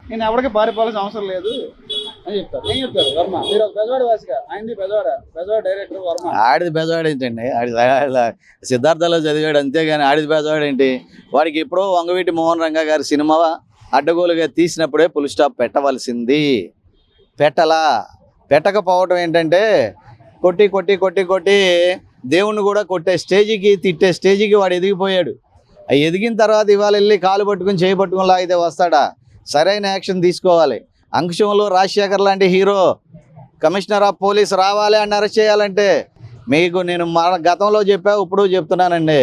నేను ఎవరికి పారిపోవాల్సిన అవసరం లేదు అని చెప్తారు. ఏం చెప్తారు వర్మ? మీరు ఒక బెజవాడ వాసిగా, ఆయనది బెజవాడ డైరెక్టర్ వర్మ. ఆడిది బెజవాడ ఏంటండి? సిద్ధార్థలో చదివాడు అంతేగాని ఆడిది బెజవాడ ఏంటి? వాడికి ఎప్పుడో వంగవీటి మోహన్ రంగా గారి సినిమా అడ్డగోలుగా తీసినప్పుడే ఫుల్ స్టాప్ పెట్టవలసింది. పెట్టకపోవడం ఏంటంటే కొట్టి కొట్టి కొట్టి కొట్టి దేవుణ్ణి కూడా కొట్టే స్టేజికి, తిట్టే స్టేజికి వాడు ఎదిగిపోయాడు. ఎదిగిన తర్వాత ఇవాళ వెళ్ళి కాలు పట్టుకుని చేయి పట్టుకుని లాగితే వస్తాడా? సరైన యాక్షన్ తీసుకోవాలి. అంకుశంలో రాజశేఖర్ లాంటి హీరో కమిషనర్ ఆఫ్ పోలీస్ రావాలి అని అరెస్ట్ చేయాలంటే మీకు నేను గతంలో చెప్పా, ఇప్పుడు చెప్తున్నానండి.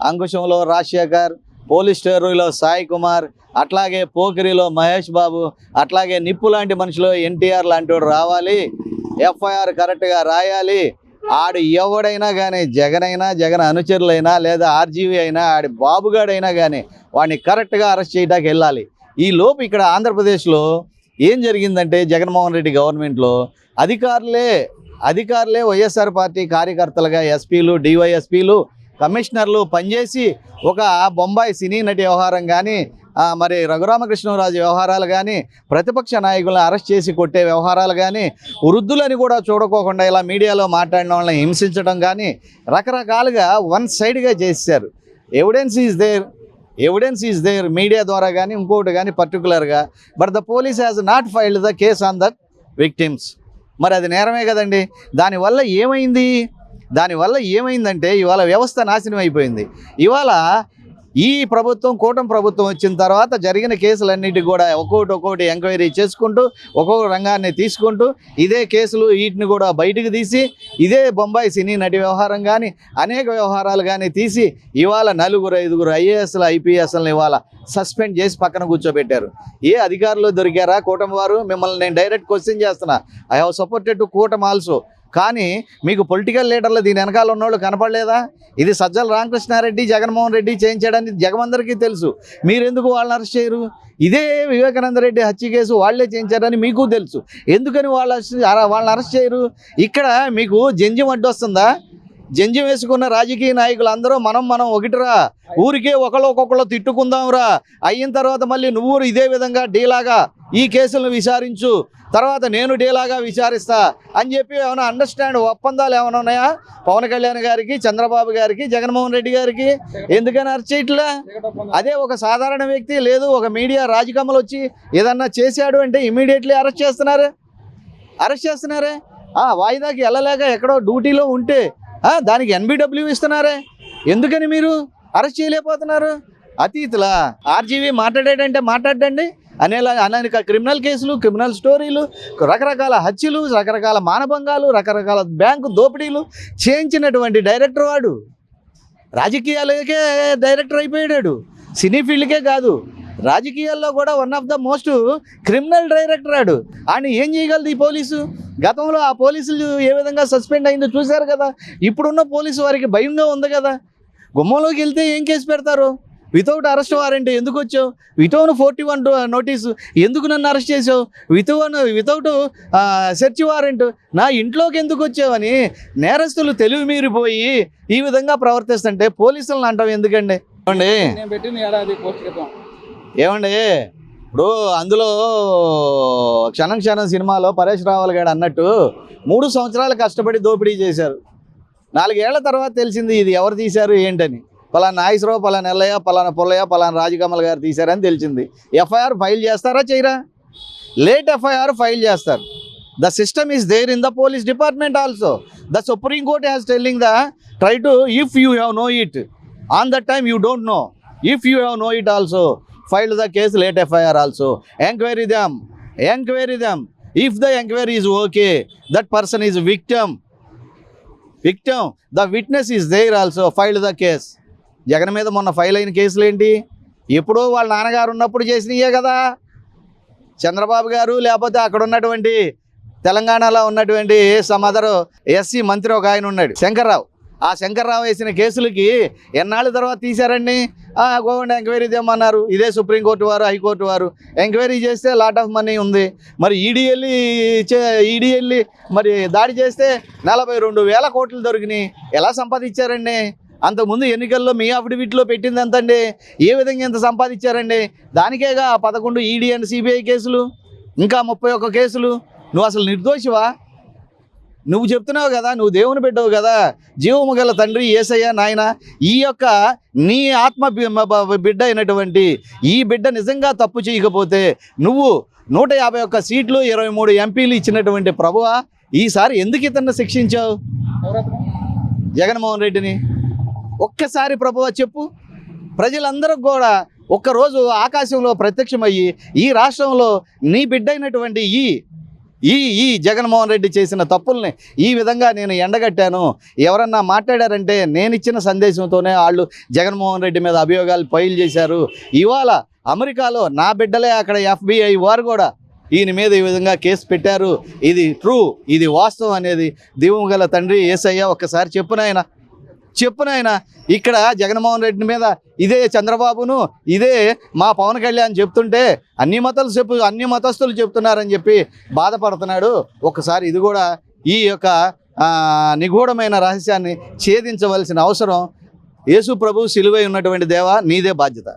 అంకుశంలో రాజశేఖర్, పోలీస్ స్టోరీలో సాయి కుమార్, అట్లాగే పోకిరిలో మహేష్ బాబు, అట్లాగే నిప్పు లాంటి మనుషులు ఎన్టీఆర్ లాంటి వాడు రావాలి. ఎఫ్ఐఆర్ కరెక్ట్గా రాయాలి. ఆడు ఎవడైనా కానీ, జగన్ అయినా, జగన్ అనుచరులైనా, లేదా ఆర్జీవీ అయినా, ఆడి బాబుగాడైనా కానీ వాడిని కరెక్ట్గా అరెస్ట్ చేయడానికి వెళ్ళాలి. ఈ లోపు ఇక్కడ ఆంధ్రప్రదేశ్లో ఏం జరిగిందంటే జగన్మోహన్ రెడ్డి గవర్నమెంట్లో అధికారులే వైఎస్ఆర్ పార్టీ కార్యకర్తలుగా ఎస్పీలు, డివైఎస్పీలు, కమిషనర్లు పనిచేసి ఒక బొంబాయి సినీ నటి వ్యవహారం కానీ, మరి రఘురామకృష్ణరాజు వ్యవహారాలు కానీ, ప్రతిపక్ష నాయకులను అరెస్ట్ చేసి కొట్టే వ్యవహారాలు కానీ, వృద్ధులని కూడా చూడకోకుండా ఇలా మీడియాలో మాట్లాడిన వాళ్ళని హింసించడం కానీ రకరకాలుగా వన్ సైడ్గా చేశారు. ఎవిడెన్స్ ఈజ్ దేర్ మీడియా ద్వారా కానీ ఇంకోటి కానీ పర్టికులర్గా. But the police has not filed the case on that victims. మరి అది నేరమే కదండి. దానివల్ల ఏమైందంటే ఇవాళ వ్యవస్థ నాశనం అయిపోయింది. ఇవాళ ఈ ప్రభుత్వం, కూటమి ప్రభుత్వం వచ్చిన తర్వాత జరిగిన కేసులన్నిటికీ కూడా ఒక్కొక్కటి ఎంక్వైరీ చేసుకుంటూ ఒక్కొక్క రంగాన్ని తీసుకుంటూ ఇదే కేసులు వీటిని కూడా బయటకు తీసి ఇదే బొంబాయి సినీ నటి వ్యవహారం కానీ అనేక వ్యవహారాలు కానీ తీసి ఇవాళ 4-5 ఐఏఎస్లు, ఐపీఎస్లను ఇవాళ సస్పెండ్ చేసి పక్కన కూర్చోబెట్టారు. ఏ అధికారులు దొరికారా కూటమి వారు? మిమ్మల్ని నేను డైరెక్ట్ క్వశ్చన్ చేస్తున్నా. ఐ హ్యావ్ సపోర్టెడ్ టు కూటమి ఆల్సో. కానీ మీకు పొలిటికల్ లీడర్లు దీని వెనకాల ఉన్నోళ్ళు కనపడలేదా? ఇది సజ్జల రామకృష్ణారెడ్డి, జగన్మోహన్ రెడ్డి చేయించాడని జగమందరికీ తెలుసు. మీరెందుకు వాళ్ళని అరెస్ట్ చేయరు? ఇదే వివేకానంద రెడ్డి హత్య కేసు వాళ్ళే చేయించారని మీకు తెలుసు. ఎందుకని వాళ్ళని అరెస్ట్ చేయరు? ఇక్కడ మీకు జంజం అడ్డొస్తుందా? జంజం వేసుకున్న రాజకీయ నాయకులు అందరూ మనం ఒకటిరా, ఊరికే ఒక్కొక్కళ్ళు తిట్టుకుందాంరా, అయిన తర్వాత మళ్ళీ నువ్వు ఇదే విధంగా డీలాగా ఈ కేసులను విచారించు, తర్వాత నేను డీలాగా విచారిస్తా అని చెప్పి ఏమైనా అండర్స్టాండ్ ఒప్పందాలు ఏమైనా ఉన్నాయా పవన్ కళ్యాణ్ గారికి, చంద్రబాబు గారికి, జగన్మోహన్ రెడ్డి గారికి? ఎందుకని అరెస్ట్ చేయట్లా? అదే ఒక సాధారణ వ్యక్తి, లేదు ఒక మీడియా రాజకమ్మలు వచ్చి ఏదన్నా చేశాడు అంటే ఇమీడియట్లీ అరెస్ట్ చేస్తున్నారే. వాయిదాకి వెళ్ళలేక ఎక్కడో డ్యూటీలో ఉంటే దానికి ఎన్బిడబ్ల్యూ ఇస్తున్నారే. ఎందుకని మీరు అరెస్ట్ చేయలేకపోతున్నారు? అతీతులా? ఆర్జీవీ మాట్లాడాడంటే మాట్లాడండి అనేక క్రిమినల్ కేసులు, క్రిమినల్ స్టోరీలు, రకరకాల హత్యలు, రకరకాల మానభంగాలు, రకరకాల బ్యాంకు దోపిడీలు చేయించినటువంటి డైరెక్టర్ వాడు రాజకీయాలకే డైరెక్టర్ అయిపోయాడు. సినీ ఫీల్డ్కే కాదు, రాజకీయాల్లో కూడా one of the most criminal director ఆడు. ఆయన ఏం చేయగలదు ఈ పోలీసు? గతంలో ఆ పోలీసులు ఏ విధంగా సస్పెండ్ అయిందో చూశారు కదా. ఇప్పుడున్న పోలీసు వారికి భయంగా ఉంది కదా. గుమ్మంలోకి వెళ్తే ఏం కేసు పెడతారు? వితౌట్ అరెస్ట్ వారెంట్ ఎందుకు వచ్చావు? వితౌట్ 41 నోటీసు ఎందుకు నన్ను అరెస్ట్ చేసావు? వితౌట్ సెర్చ్ వారెంట్ నా ఇంట్లోకి ఎందుకు వచ్చావని నేరస్తులు తెలివి మీరిపోయి ఈ విధంగా ప్రవర్తిస్తుంటే పోలీసులను అంటాం ఎందుకండి? ఏమండి ఇప్పుడు అందులో క్షణం సినిమాలో పరేష్ రావల్ గారు అన్నట్టు 3 సంవత్సరాలు కష్టపడి దోపిడీ చేశారు. 4 ఏళ్ల తర్వాత తెలిసింది ఇది ఎవరు తీశారు ఏంటని. పలానా నాగేశ్వరరావు, పలానా ఎల్లయ్య, పలానా పుల్లయ్య, పలానా రాజకమల్ గారు తీశారని తెలిసింది. ఎఫ్ఐఆర్ ఫైల్ చేస్తారా చేయరా? లేట్ ఎఫ్ఐఆర్ ఫైల్ చేస్తారు. The system is there in the police department also. The supreme court has telling try to, if you have know it, on that time you don't know. If you have know it also, file the case, late FIR also. Enquiry them. If the enquiry is okay, that person is victim. The witness is there also, file the case. Jagan మీద మొన్న file అయిన కేసులు ఏంటి? ఎప్పుడో వాళ్ళ నాన్నగారు ఉన్నప్పుడు చేసినయే కదా. చంద్రబాబు గారు లేకపోతే అక్కడ ఉన్నటువంటి తెలంగాణలో ఉన్నటువంటి సమ్ అదర్ ఎస్సీ మంత్రి ఒక ఆయన ఉన్నాడు, శంకర్రావు. ఆ శంకర్రావు వేసిన కేసులకి ఎన్నాళ్ళ తర్వాత తీశారండి? గోవింద ఎంక్వైరీ చేయమన్నారు. ఇదే సుప్రీంకోర్టు వారు, హైకోర్టు వారు ఎంక్వైరీ చేస్తే లాట్ ఆఫ్ మనీ ఉంది. మరి ఈడీ వెళ్ళి మరి దాడి చేస్తే 42,000 కోట్లు దొరికినాయి. ఎలా సంపాదించారండి? అంతకుముందు ఎన్నికల్లో మీ అఫిడవిట్లో పెట్టింది ఎంతండి? ఏ విధంగా ఎంత సంపాదించారండి? దానికేగా 11 ఈడీ అండ్ సిబిఐ కేసులు, ఇంకా 31 కేసులు. నువ్వు అసలు నిర్దోషివా? నువ్వు చెప్తున్నావు కదా, నువ్వు దేవుని బిడ్డవు కదా, జీవము గల తండ్రి యేసయ్య నాయన, ఈ యొక్క నీ ఆత్మ బిడ్డ అయినటువంటి ఈ బిడ్డ నిజంగా తప్పు చేయకపోతే నువ్వు 151 సీట్లు 23 ఎంపీలు ఇచ్చినటువంటి ప్రభువా, ఈసారి ఎందుకు ఇతన్ని శిక్షించావు? జగన్మోహన్ రెడ్డిని ఒక్కసారి ప్రభువా చెప్పు. ప్రజలందరూ కూడా ఒక్కరోజు ఆకాశంలో ప్రత్యక్షమయ్యి ఈ రాష్ట్రంలో నీ బిడ్డ అయినటువంటి ఈ జగన్మోహన్ రెడ్డి చేసిన తప్పుల్ని ఈ విధంగా నేను ఎండగట్టాను, ఎవరన్నా మాట్లాడారంటే నేను ఇచ్చిన సందేశంతోనే వాళ్ళు జగన్మోహన్ రెడ్డి మీద అభియోగాలు ఫైల్ చేశారు. ఇవాళ అమెరికాలో నా బిడ్డలే అక్కడ FBI వారు కూడా ఈయన మీద ఈ విధంగా కేసు పెట్టారు. ఇది ట్రూ, ఇది వాస్తవం అనేది దీవము గల తండ్రి యేసయ్య ఒక్కసారి చెప్పునాయన. ఇక్కడ జగన్మోహన్ రెడ్డి మీద ఇదే చంద్రబాబును, ఇదే మా పవన్ కళ్యాణ్ చెప్తుంటే అన్ని మతస్థులు చెప్తున్నారని చెప్పి బాధపడుతున్నాడు. ఒక్కసారి ఇది కూడా ఈ యొక్క నిగూఢమైన రహస్యాన్ని ఛేదించవలసిన అవసరం యేసు ప్రభు సిలువై ఉన్నటువంటి దేవా నీదే బాధ్యత.